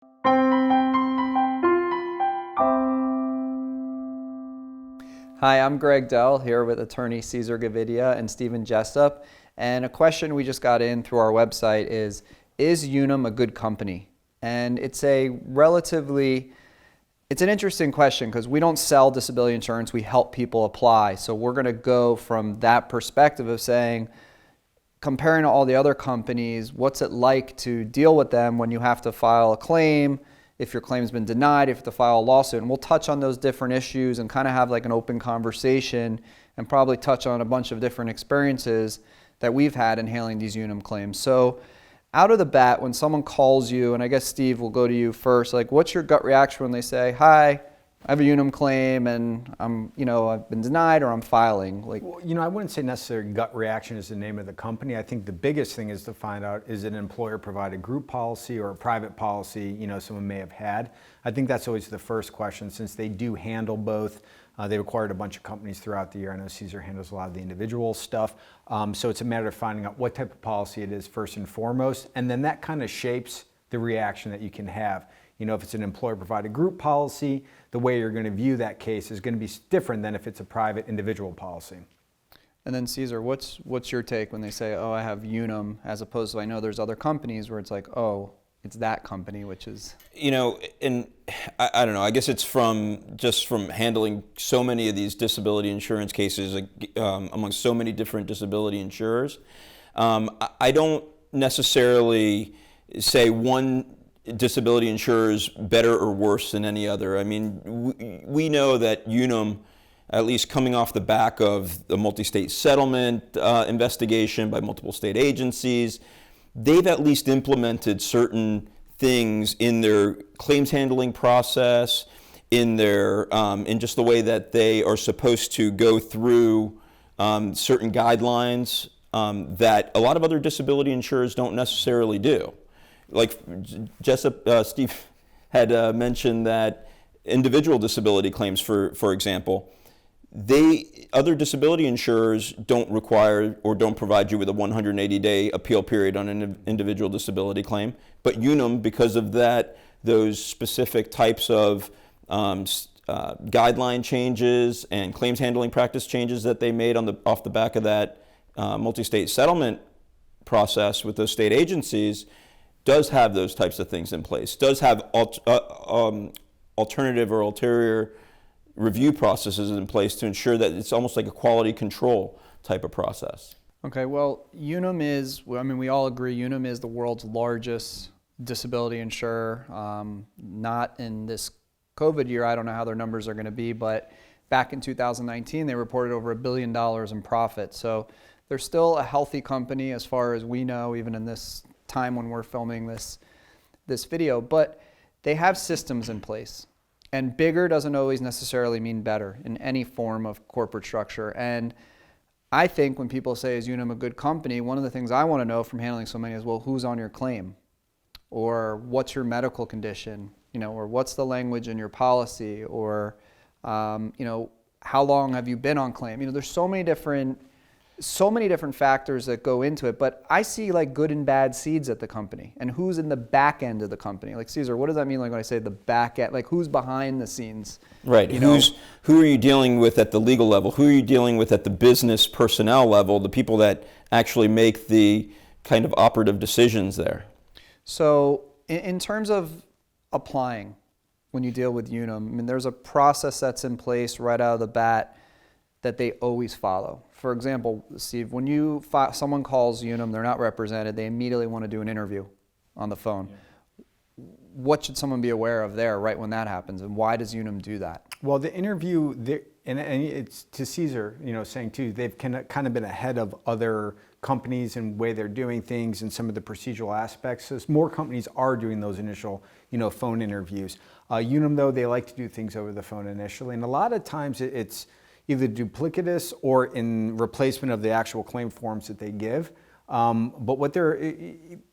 Hi, I'm Greg Dell here with attorney Cesar Gavidia and Stephen Jessup. And a question we just got in through our website is Unum a good company? And it's an interesting question because we don't sell disability insurance, we help people apply. So we're going to go from that perspective of saying, comparing to all the other companies, what's it like to deal with them when you have to file a claim, if your claim's been denied, if you have to file a lawsuit. And we'll touch on those different issues and kind of have like an open conversation and probably touch on a bunch of different experiences that we've had in handling these Unum claims. So out of the bat, when someone calls you, and I guess Steve will go to you first, like what's your gut reaction when they say, hi, I have a Unum claim and I've been denied or I'm filing? I wouldn't say necessarily gut reaction is the name of the company. I think the biggest thing is to find out, is it an employer-provided group policy or a private policy, someone may have had. I think that's always the first question, since they do handle both. They acquired a bunch of companies throughout the year. I know Cesar handles a lot of the individual stuff. So it's a matter of finding out what type of policy it is first and foremost, and then that kind of shapes the reaction that you can have. If it's an employer-provided group policy, the way you're going to view that case is going to be different than if it's a private individual policy. And then Cesar, what's your take when they say, oh, I have Unum, as opposed to, I know there's other companies where it's like, oh, it's that company, which is... And I don't know, I guess it's from handling so many of these disability insurance cases among so many different disability insurers. I don't necessarily say one disability insurer is better or worse than any other. I mean, we know that Unum, at least coming off the back of the multi-state settlement investigation by multiple state agencies, they've at least implemented certain things in their claims handling process, in just the way that they are supposed to go through certain guidelines that a lot of other disability insurers don't necessarily do. Like Steve had mentioned that individual disability claims, for example, other disability insurers don't require or don't provide you with a 180-day appeal period on an individual disability claim. But Unum, because of those specific types of guideline changes and claims handling practice changes that they made off the back of that multi-state settlement process with those state agencies, does have those types of things in place, does have alternative or ulterior review processes in place to ensure that it's almost like a quality control type of process. Okay, well, Unum is, we all agree, Unum is the world's largest disability insurer. Not in this COVID year, I don't know how their numbers are going to be, but back in 2019, they reported over $1 billion in profit. So they're still a healthy company as far as we know, even in this time when we're filming this video, but they have systems in place. And bigger doesn't always necessarily mean better in any form of corporate structure. And I think when people say, is Unum a good company, one of the things I want to know from handling so many is, well, who's on your claim? Or what's your medical condition? Or what's the language in your policy? Or, how long have you been on claim? There's so many different factors that go into it, but I see like good and bad seeds at the company and who's in the back end of the company. Like Cesar, what does that mean like when I say the back end, like who's behind the scenes? Right, who are you dealing with at the legal level? Who are you dealing with at the business personnel level, the people that actually make the kind of operative decisions there? So in terms of applying, when you deal with Unum, there's a process that's in place right out of the bat that they always follow. For example, Steve, when someone calls Unum, they're not represented, they immediately want to do an interview on the phone. Yeah. What should someone be aware of there right when that happens, and why does Unum do that? Well, the interview, and it's to Cesar, saying too, they've kind of been ahead of other companies and the way they're doing things and some of the procedural aspects. So more companies are doing those initial, phone interviews. Unum, though, they like to do things over the phone initially, and a lot of times it's either duplicitous or in replacement of the actual claim forms that they give. But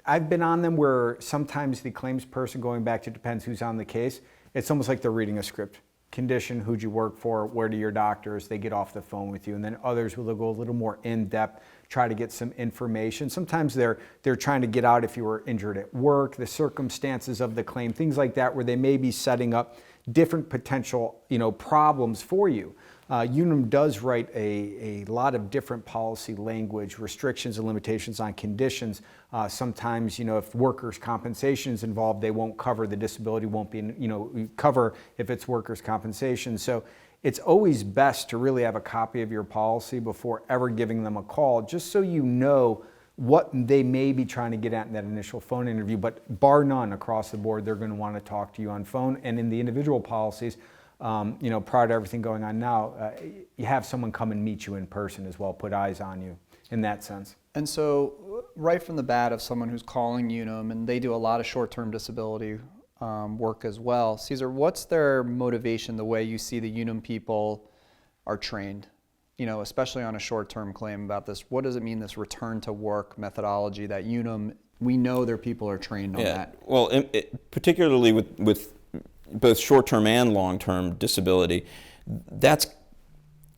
I've been on them where sometimes the claims person, going back to, depends who's on the case, it's almost like they're reading a script. condition, who'd you work for, where do your doctors, they get off the phone with you. And then others will go a little more in-depth, try to get some information. Sometimes they're trying to get out if you were injured at work, the circumstances of the claim, things like that, where they may be setting up different potential, problems for you. Unum does write a lot of different policy language, restrictions and limitations on conditions. Sometimes, if workers' compensation is involved, they won't cover, the disability won't be, cover if it's workers' compensation. So it's always best to really have a copy of your policy before ever giving them a call, just so you know what they may be trying to get at in that initial phone interview. But bar none, across the board, they're going to want to talk to you on phone. And in the individual policies, prior to everything going on now, you have someone come and meet you in person as well, put eyes on you in that sense. And so right from the bat of someone who's calling Unum, and they do a lot of short-term disability work as well. Cesar, what's their motivation, the way you see the Unum people are trained? Especially on a short-term claim about this, what does it mean, this return to work methodology that Unum, we know their people are trained on that? Well, particularly with both short-term and long-term disability, that's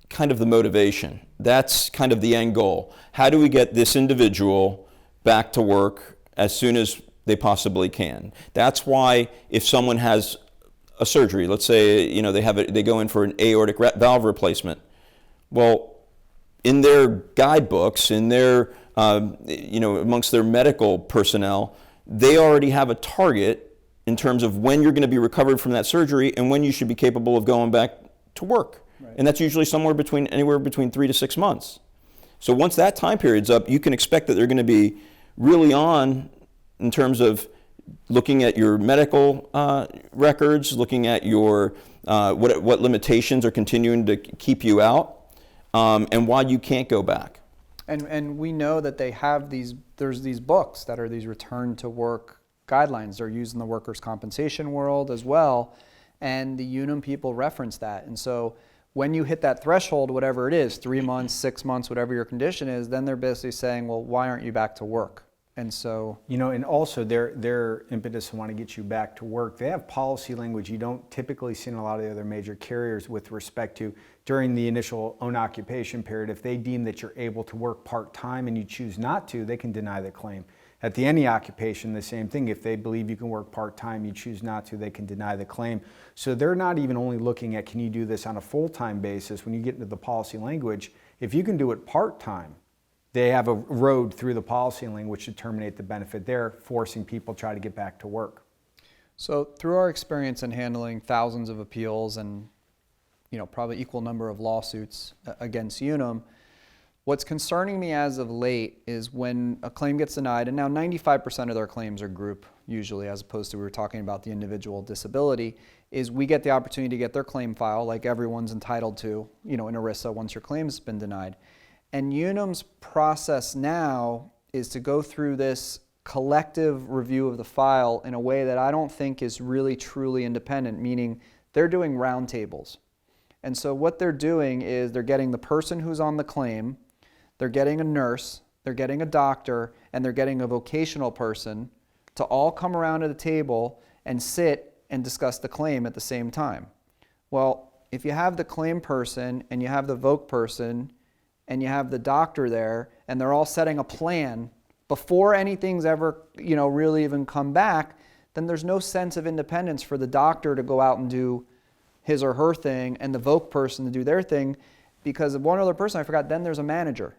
kind of the motivation. That's kind of the end goal. How do we get this individual back to work as soon as they possibly can? That's why if someone has a surgery, let's say they go in for an aortic valve replacement. Well, in their guidebooks, in their amongst their medical personnel, they already have a target in terms of when you're going to be recovered from that surgery and when you should be capable of going back to work. Right. And that's usually anywhere between 3 to 6 months. So once that time period's up, you can expect that they're going to be really on in terms of looking at your medical records, looking at your what limitations are continuing to keep you out, and why you can't go back. And we know that they have there's these books that are these return to work guidelines. They're used in the workers' compensation world as well, and the Unum people reference that. And so when you hit that threshold, whatever it is, 3 months, 6 months, whatever your condition is, then they're basically saying, well, why aren't you back to work? And so, and also their impetus to want to get you back to work. They have policy language you don't typically see in a lot of the other major carriers with respect to during the initial own occupation period. If they deem that you're able to work part-time and you choose not to, they can deny the claim. At the any occupation, the same thing. If they believe you can work part-time, you choose not to, they can deny the claim. So they're not even only looking at, can you do this on a full-time basis? When you get into the policy language, if you can do it part-time, they have a road through the policy language to terminate the benefit. They're forcing people to try to get back to work. So through our experience in handling thousands of appeals and probably equal number of lawsuits against Unum, what's concerning me as of late is when a claim gets denied, and now 95% of their claims are group usually, as opposed to we were talking about the individual disability, is we get the opportunity to get their claim file like everyone's entitled to, in ERISA once your claim's been denied. And Unum's process now is to go through this collective review of the file in a way that I don't think is really truly independent, meaning they're doing roundtables. And so what they're doing is they're getting the person who's on the claim, they're getting a nurse, they're getting a doctor, and they're getting a vocational person to all come around at the table and sit and discuss the claim at the same time. Well, if you have the claim person and you have the voc person and you have the doctor there, and they're all setting a plan before anything's ever, really even come back, then there's no sense of independence for the doctor to go out and do his or her thing and the voc person to do their thing, because of one other person I forgot, then there's a manager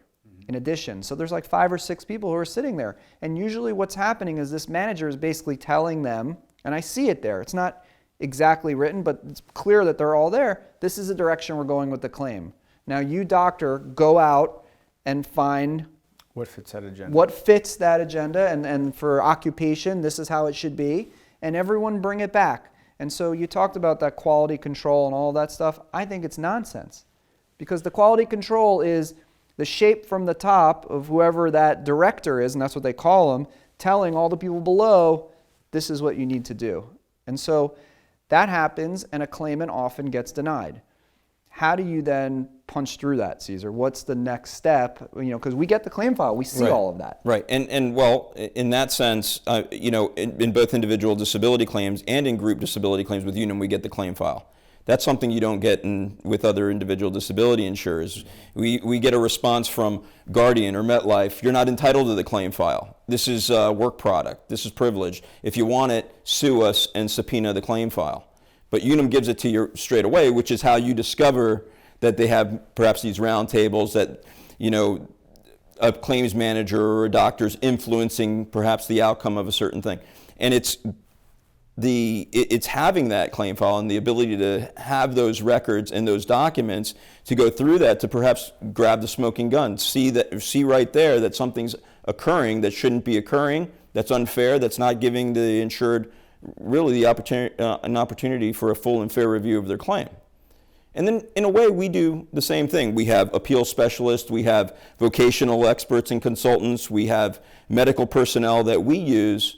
in addition. So there's like 5 or 6 people who are sitting there. And usually what's happening is this manager is basically telling them, and I see it there, it's not exactly written, but it's clear that they're all there, this is the direction we're going with the claim. Now you, doctor, go out and find what fits that agenda. What fits that agenda, and for occupation, this is how it should be, and everyone bring it back. And so you talked about that quality control and all that stuff. I think it's nonsense, because the quality control is the shape from the top of whoever that director is, and that's what they call them, telling all the people below, this is what you need to do. And so that happens, and a claimant often gets denied. How do you then punch through that, Cesar? What's the next step? Because we get the claim file, we see all of that. Right, and well, in that sense, in both individual disability claims and in group disability claims with Unum, we get the claim file. That's something you don't get with other individual disability insurers. We get a response from Guardian or MetLife, you're not entitled to the claim file. This is a work product. This is privilege. If you want it, sue us and subpoena the claim file. But Unum gives it to you straight away, which is how you discover that they have perhaps these round tables that, a claims manager or a doctor's influencing perhaps the outcome of a certain thing. And it's having that claim file and the ability to have those records and those documents to go through that to perhaps grab the smoking gun, see right there that something's occurring that shouldn't be occurring, that's unfair, that's not giving the insured really the an opportunity for a full and fair review of their claim. And then in a way we do the same thing. We have appeal specialists, we have vocational experts and consultants, we have medical personnel that we use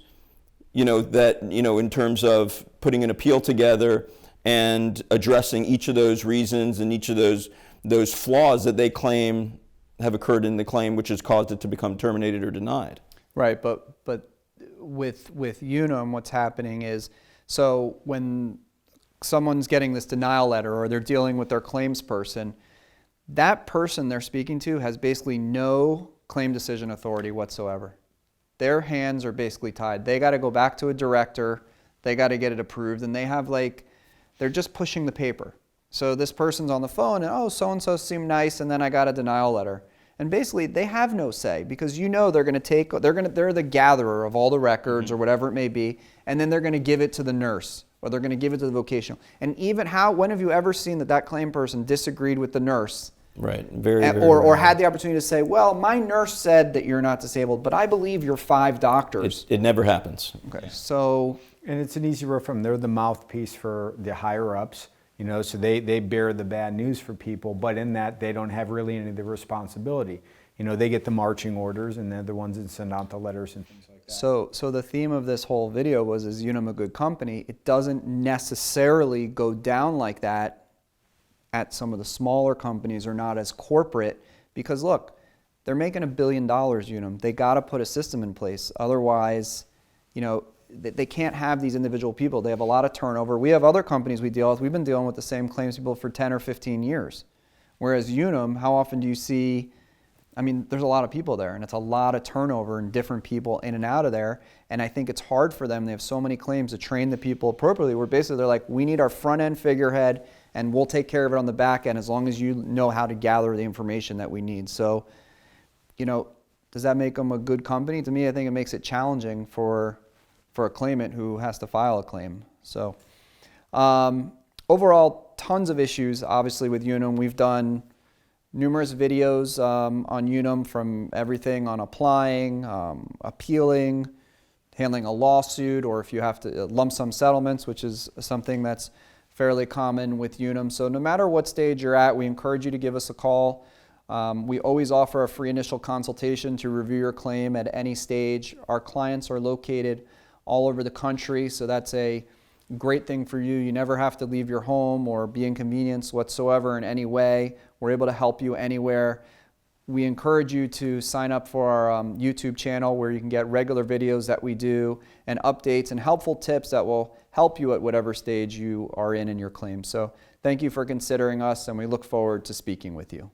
in terms of putting an appeal together and addressing each of those reasons and each of those flaws that they claim have occurred in the claim, which has caused it to become terminated or denied. Right, but with Unum, what's happening is, so when someone's getting this denial letter or they're dealing with their claims person, that person they're speaking to has basically no claim decision authority whatsoever. Their hands are basically tied. They got to go back to a director, they got to get it approved, and they're just pushing the paper. So this person's on the phone and, oh, so-and-so seemed nice, and then I got a denial letter. And basically they have no say, because they're the gatherer of all the records or whatever it may be, and then they're going to give it to the nurse or they're going to give it to the vocational. And even when have you ever seen that claim person disagreed with the nurse? Right, very or had the opportunity to say, well, my nurse said that you're not disabled, but I believe you're 5 doctors. It never happens. Okay, so. And it's an easy road from them. They're the mouthpiece for the higher ups, so they bear the bad news for people, but in that they don't have really any of the responsibility. They get the marching orders and they're the ones that send out the letters and things like that. So the theme of this whole video was, is Unum a good company? It doesn't necessarily go down like that at some of the smaller companies or not as corporate, because look, they're making $1 billion, Unum. They got to put a system in place. Otherwise, they can't have these individual people. They have a lot of turnover. We have other companies we deal with. We've been dealing with the same claims people for 10 or 15 years. Whereas Unum, how often do you see, there's a lot of people there, and it's a lot of turnover and different people in and out of there. And I think it's hard for them. They have so many claims to train the people appropriately, where basically they're like, we need our front end figurehead and we'll take care of it on the back end as long as you know how to gather the information that we need. So, does that make them a good company? To me, I think it makes it challenging for a claimant who has to file a claim. So overall, tons of issues, obviously, with Unum. We've done numerous videos on Unum, from everything on applying, appealing, handling a lawsuit, or if you have to lump sum settlements, which is something that's fairly common with Unum. So no matter what stage you're at, we encourage you to give us a call. We always offer a free initial consultation to review your claim at any stage. Our clients are located all over the country, so that's a great thing for you. You never have to leave your home or be inconvenienced whatsoever in any way. We're able to help you anywhere. We encourage you to sign up for our YouTube channel, where you can get regular videos that we do and updates and helpful tips that will help you at whatever stage you are in your claim. So thank you for considering us, and we look forward to speaking with you.